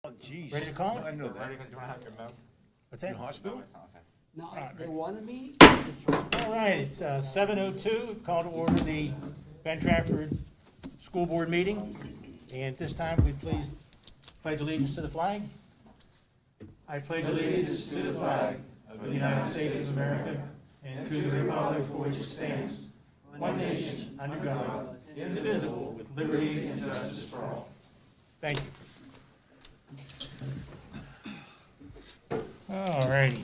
Oh, geez. Ready to call it? I know that. What's that? In hospital? No, they wanted me. All right, it's 7:02, call to order the Van Trafford School Board meeting. And at this time, we please pledge allegiance to the flag. I pledge allegiance to the flag of the United States of America and to the republic for which it stands, one nation, under God, indivisible, with liberty and justice for all. Thank you. All righty.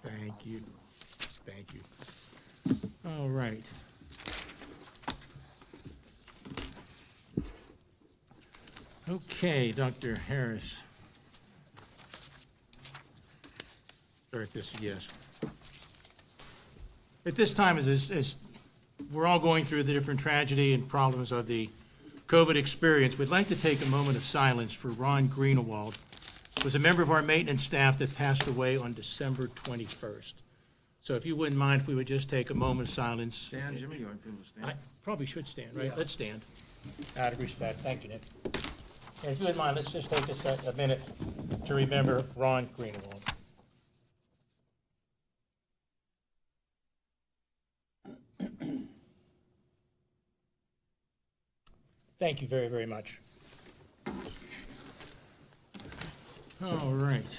Thank you. Thank you. All right. Okay, Dr. Harris. Start this, yes. At this time, as we're all going through the different tragedy and problems of the COVID experience, we'd like to take a moment of silence for Ron Greenewald, who was a member of our maintenance staff that passed away on December 21st. So if you wouldn't mind if we would just take a moment of silence. Stand, Jimmy, you want people to stand? I probably should stand, right? Let's stand. Out of respect. Thank you, Nick. And if you wouldn't mind, let's just take a minute to remember Ron Greenewald. Thank you very, very much. All right.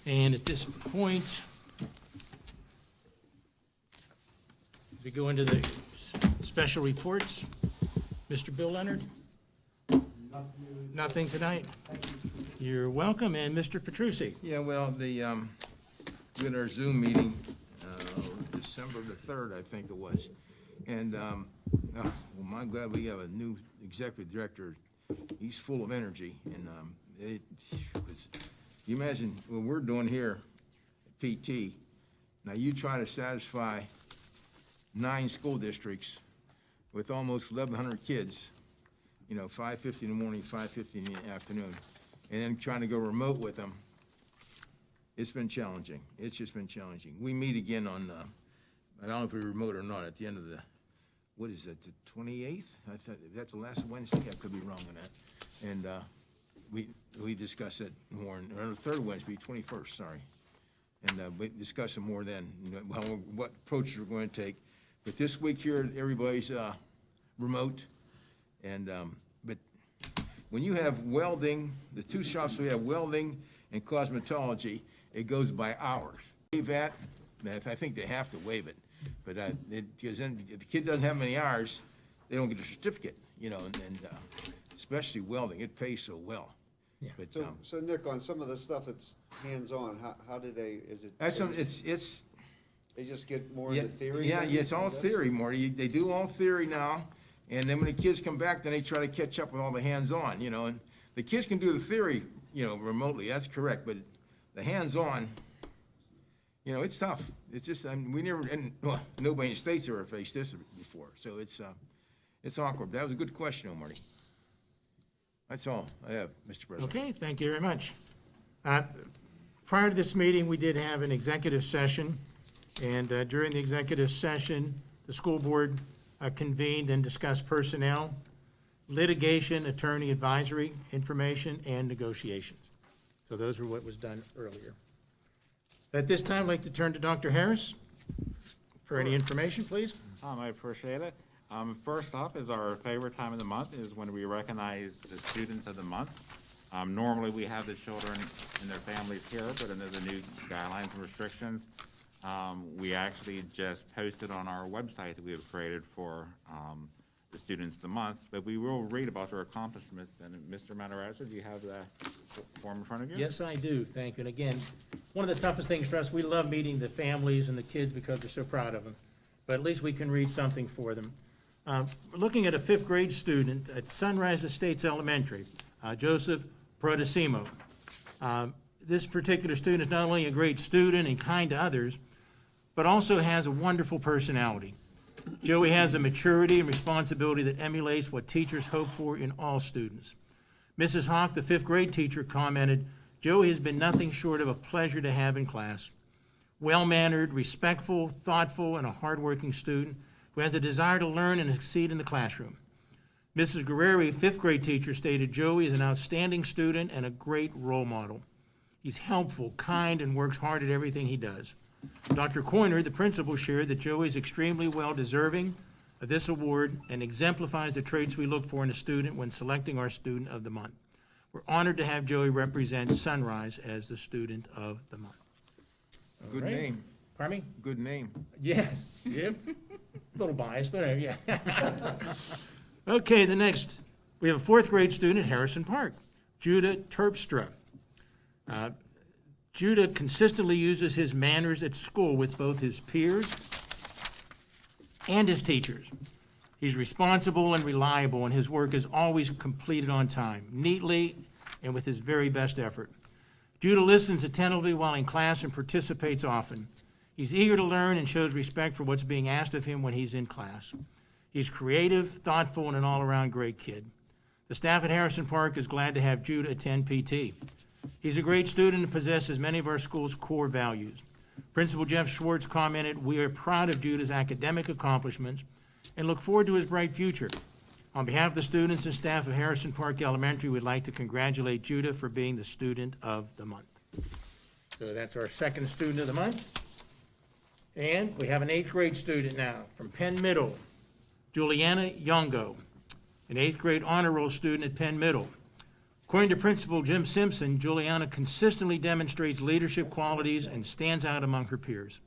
And at this point, we go into the special reports. Mr. Bill Leonard? Nothing tonight? You're welcome. And Mr. Petrucci? Yeah, well, we had our Zoom meeting, December the 3rd, I think it was. And, well, I'm glad we have a new executive director. He's full of energy, and you imagine what we're doing here at PT. Now, you try to satisfy 9 school districts with almost 1,100 kids, 5:50 in the morning, 5:50 in the afternoon, and then trying to go remote with them. It's been challenging. It's just been challenging. We meet again on, I don't know if we're remote or not, at the end of the, what is that, the 28th? I thought, that's the last Wednesday? I could be wrong on that. And we discuss it more, or the third Wednesday, 21st, sorry. And we discuss it more then, what approaches we're going to take. But this week here, everybody's remote. And but when you have welding, the 2 shops we have, welding and cosmetology, it goes by hours. Waive that, I think they have to waive it. But because then if the kid doesn't have many hours, they don't get a certificate, and especially welding, it pays so well. Yeah. But So Nick, on some of the stuff that's hands-on, how do they, is it? that's it's They just get more yeah, into theory? yeah, then, yeah, it's all I guess? theory, Marty. They do all theory now, and then when the kids come back, then they try to catch up with all the hands-on, and the kids can do the theory, remotely. That's correct, but the hands-on, it's tough. It's just, we never, and well, nobody in the States ever faced this before, so it's awkward. That was a good question, though, Marty. That's all I have, Mr. President. Okay, thank you very much. Prior to this meeting, we did have an executive session, and during the executive session, the school board convened and discussed personnel, litigation, attorney advisory, information, and negotiations. So those are what was done earlier. At this time, I'd like to turn to Dr. Harris for any information, please. I appreciate it. First up is our favorite time of the month is when we recognize the students of the month. Normally, we have the children and their families here, but under the new guidelines and restrictions, we actually just posted on our website that we have created for the students of the month, but we will read about their accomplishments. And Mr. Matarazzo, do you have the form in front of you? Yes, I do, thank you. And again, one of the toughest things for us, we love meeting the families and the kids because we're so proud of them, but at least we can read something for them. Looking at a 5th grade student at Sunrise Estates Elementary, Joseph Prodesimo. This particular student is not only a great student and kind to others, but also has a wonderful personality. Joey has a maturity and responsibility that emulates what teachers hope for in all students. Mrs. Hawk, the 5th grade teacher, commented, Joey has been nothing short of a pleasure to have in class. Well-mannered, respectful, thoughtful, and a hardworking student who has a desire to learn and succeed in the classroom. Mrs. Guerreri, fifth grade teacher, stated Joey is an outstanding student and a great role model. He's helpful, kind, and works hard at everything he does. Dr. Coyner, the principal, shared that Joey is extremely well deserving of this award and exemplifies the traits we look for in a student when selecting our Student of the Month. We're honored to have Joey represent Sunrise as the Student of the Month. Good right. name, Pardon me? good name. Yes, yep. A little biased, but yeah. Okay, the next, we have a fourth grade student at Harrison Park, Judah Terpstra. Judah consistently uses his manners at school with both his peers and his teachers. He's responsible and reliable, and his work is always completed on time, neatly, and with his very best effort. Judah listens attentively while in class and participates often. He's eager to learn and shows respect for what's being asked of him when he's in class. He's creative, thoughtful, and an all-around great kid. The staff at Harrison Park is glad to have Judah attend PT. He's a great student and possesses many of our school's core values. Principal Jeff Schwartz commented, "We are proud of Judah's academic accomplishments and look forward to his bright future. On behalf of the students and staff of Harrison Park Elementary, we'd like to congratulate Judah for being the Student of the Month." So that's our second Student of the Month. And we have an eighth grade student now from Penn Middle, Juliana Yongo, an eighth grade honor roll student at Penn Middle. According to Principal Jim Simpson, Juliana consistently demonstrates leadership qualities and stands out among her peers.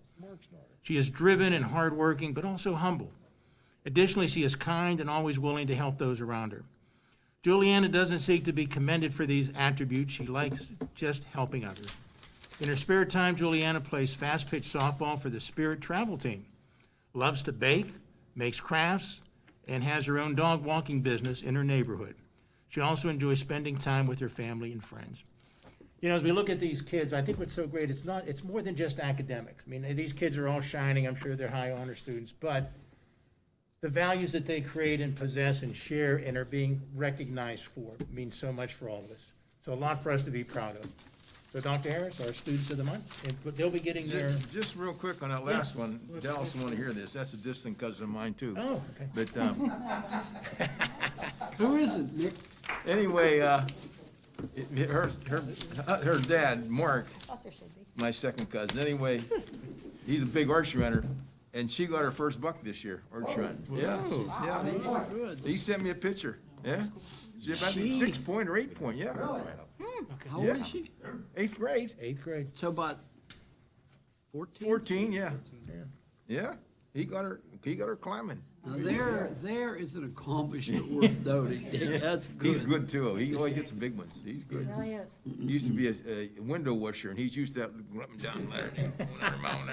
She is driven and hardworking, but also humble. Additionally, she is kind and always willing to help those around her. Juliana doesn't seek to be commended for these attributes. She likes just helping others. In her spare time, Juliana plays fast-pitch softball for the Spirit Travel Team, loves to bake, makes crafts, and has her own dog walking business in her neighborhood. She also enjoys spending time with her family and friends. You know, as we look at these kids, I think what's so great, it's more than just academics. I mean, these kids are all shining. I'm sure they're high honor students, but the values that they create and possess and share and are being recognized for means so much for all of us. So a lot for us to be proud of. So Dr. Harris, our Students of the Month, and they'll be getting their, Just real quick on that last one, Dallas will want to hear this, that's a distant cousin of mine too. oh, okay. But, Who is it, Nick? anyway, her dad, Mark, my second cousin, anyway, he's a big archery runner, and she got her first buck this year, archery run. Yeah, Good. he sent me a picture, yeah. She about 6 point or 8 point, yeah. How old Yeah. is she? 8th grade, Eighth grade. So about 14? 14, yeah. Yeah. Yeah, he got her climbing. Now there is an accomplishment worth noting. Nick. That's good. He's good too. He always gets some big ones. He's good. Really is. He used to be a window washer, and he's used to that going up and down ladder. 100 mile an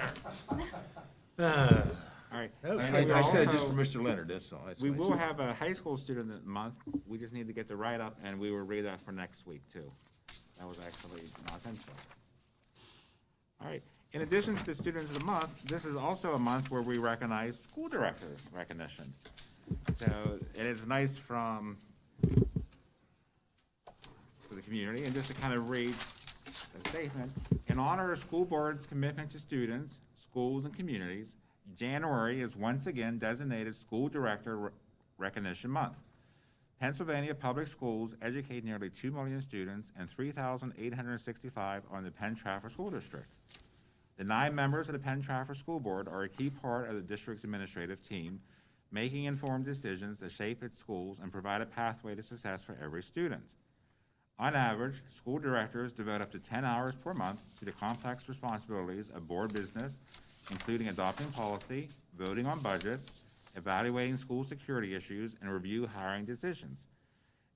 hour. All right. Okay. I said it just for Mr. Leonard, that's all. That's We what I will said. have a high school student of the month. We just need to get the write-up, and we will read that for next week, too. That was actually not sent to us. All right. In addition to the Students of the Month, this is also a month where we recognize school directors' recognition. So it is nice for the community, and just to kind of read the statement, in honor of school board's commitment to students, schools, and communities, January is once again designated School Director Recognition Month. Pennsylvania Public Schools educate nearly 2 million students, and 3,865 are in the Penn Trafford School District. The 9 members of the Penn Trafford School Board are a key part of the district's administrative team, making informed decisions that shape its schools and provide a pathway to success for every student. On average, school directors devote up to 10 hours per month to the complex responsibilities of board business, including adopting policy, voting on budgets, evaluating school security issues, and review hiring decisions.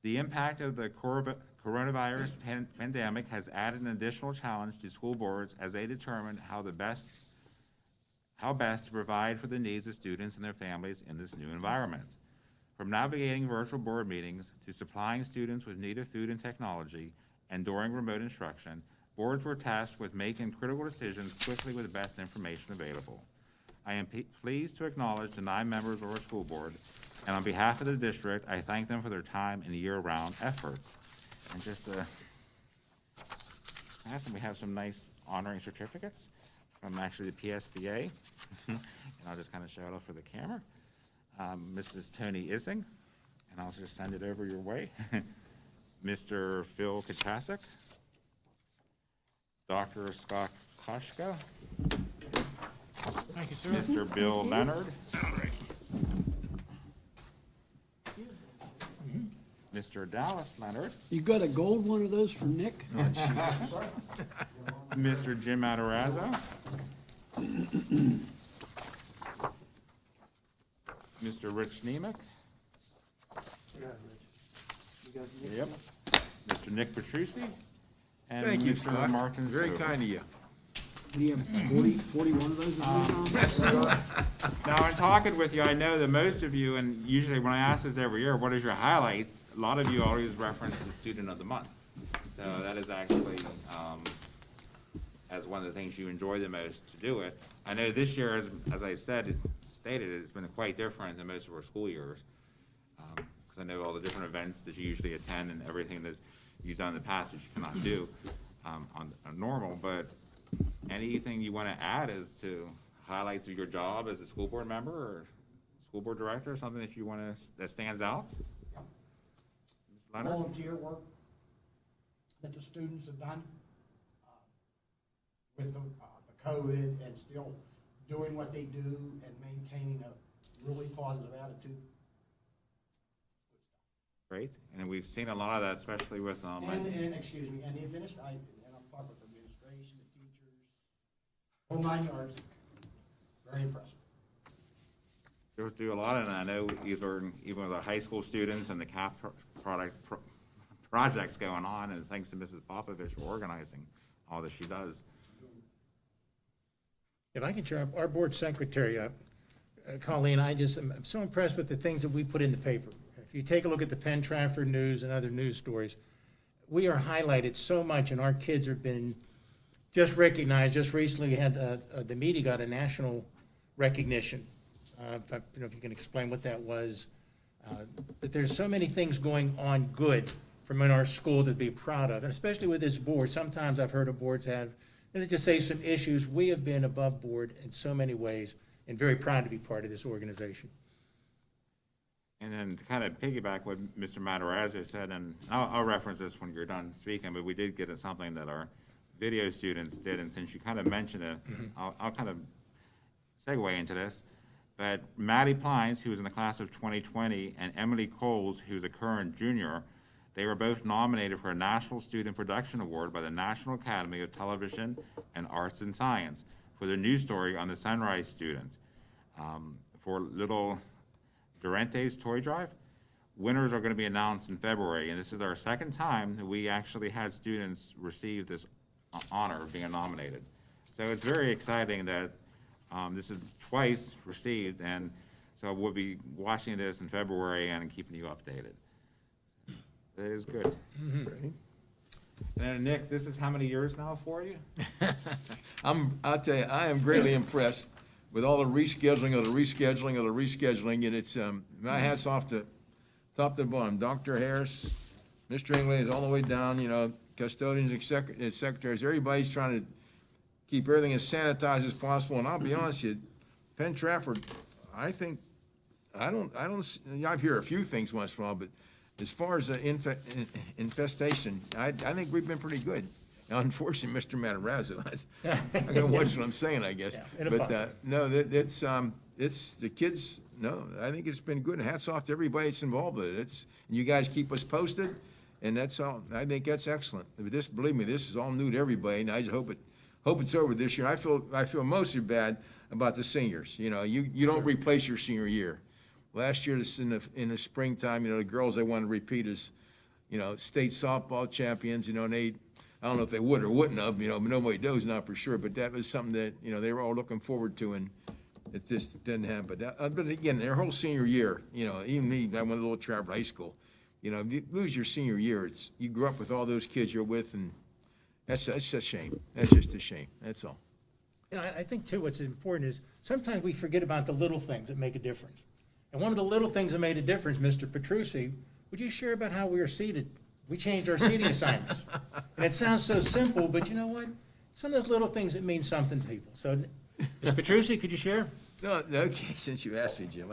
The impact of the coronavirus pandemic has added an additional challenge to school boards as they determine how best to provide for the needs of students and their families in this new environment. From navigating virtual board meetings to supplying students with needed food and technology, and during remote instruction, boards were tasked with making critical decisions quickly with the best information available. I am pleased to acknowledge the 9 members of our school board, and on behalf of the district, I thank them for their time and year-round efforts. And just to pass them, we have some nice honoring certificates from actually the PSBA, and I'll just kind of show it off for the camera. Mrs. Tony Ising, and I'll just send it over your way. Mr. Phil Kachasik, Dr. Scott Koshka, Thank you, sir. Mr. Bill Leonard, Mr. Dallas Leonard, You got a gold one of those for Nick? Mr. Jim Matarazzo, Mr. Rich Nemec, yep, Mr. Nick Petrucci, and Thank you, Mr. Scott. Martin Very Strobel. kind of you. Do you have 41 of those? Now, in talking with you, I know that most of you, and usually when I ask this every year, what is your highlights? A lot of you always reference the student of the month. So that is actually, as one of the things you enjoy the most to do it. I know this year, as I stated, it's been quite different than most of our school years. Because I know all the different events that you usually attend and everything that you've done in the past that you cannot do on normal, but anything you want to add as to highlights of your job as a school board member or school board director, something that you want to, that stands out? Mr. Leonard? Volunteer work that the students have done with the COVID and still doing what they do and maintaining a really positive attitude. Great, and we've seen a lot of that, especially with, And excuse me, and the and I'm talking with administration, the teachers, whole 9 yards. Very impressive. There's do a lot, and I know even with the high school students and the CAP projects going on, and thanks to Mrs. Popovich for organizing all that she does. If I can share, our board secretary, Colleen, I'm so impressed with the things that we put in the paper. If you take a look at the Penn Trafford News and other news stories, we are highlighted so much, and our kids have been just recognized. Just recently, we had the media got a national recognition. If you can explain what that was. That there's so many things going on good from in our school to be proud of, and especially with this board. Sometimes I've heard of boards have, and to just say some issues. We have been above board in so many ways, and very proud to be part of this organization. And then to kind of piggyback what Mr. Matarazzo said, and I'll reference this when you're done speaking, but we did get at something that our video students did, and since you kind of mentioned it, I'll kind of segue into this. But Maddie Plines, who was in the class of 2020, and Emily Coles, who's a current junior, they were both nominated for a National Student Production Award by the National Academy of Television and Arts and Science for their news story on the Sunrise student for Little Durante's Toy Drive. Winners are going to be announced in February, and this is our second time that we actually had students receive this honor of being nominated. So it's very exciting that this is twice received, and so we'll be watching this in February and keeping you updated. That is good. And Nick, this is how many years now for you? I'll tell you, I am greatly impressed with all the rescheduling of the rescheduling of the rescheduling, and it's, my hat's off to top to the bottom. Dr. Harris, Mr. Ingley, all the way down, custodians, and secretaries, everybody's trying to keep everything as sanitized as possible, and I'll be honest with you, Penn Trafford, I hear a few things once in a while, but as far as infestation, I think we've been pretty good. Now, unfortunately, Mr. Matarazzo, I'm gonna watch what I'm saying, I guess. Yeah, in a But, positive. no, it's the kids, no, I think it's been good, and hats off to everybody that's involved with it. And you guys keep us posted, and that's all, I think that's excellent. But this, believe me, this is all new to everybody, and I just hope it's over this year. I feel mostly bad about the seniors, you don't replace your senior year. Last year, in the springtime, the girls, they wanted to repeat as, state softball champions, and I don't know if they would or wouldn't have, but nobody knows now for sure, but that was something that, they were all looking forward to, and it just didn't happen. But again, their whole senior year, even me, I went to Little Trafford High School, if you lose your senior year, you grew up with all those kids you're with, and that's just a shame. That's just a shame, that's all. I think, too, what's important is sometimes we forget about the little things that make a difference. And one of the little things that made a difference, Mr. Petrucci, would you share about how we were seated? We changed our seating assignments. And it sounds so simple, but you know what? Some of those little things that mean something to people. So, Ms. Petrucci, could you share? No, okay, since you asked me, Jim,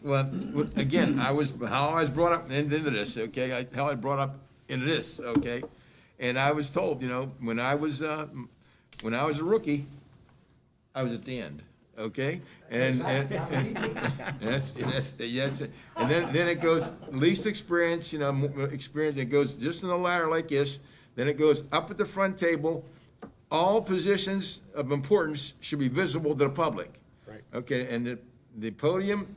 Well, again, how I was brought up into this, okay, how I brought up into this, okay? And I was told, you know, when I was a rookie, I was at the end, okay? And that's, and then it goes least experience, you know, experience, it goes just in a ladder like this, then it goes up at the front table. All positions of importance should be visible to the public. Right. Okay, and the podium,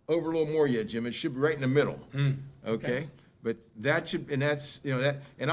over a little more yet, Jim, it should be right in the middle, okay? But that should, and that's, you know, that, and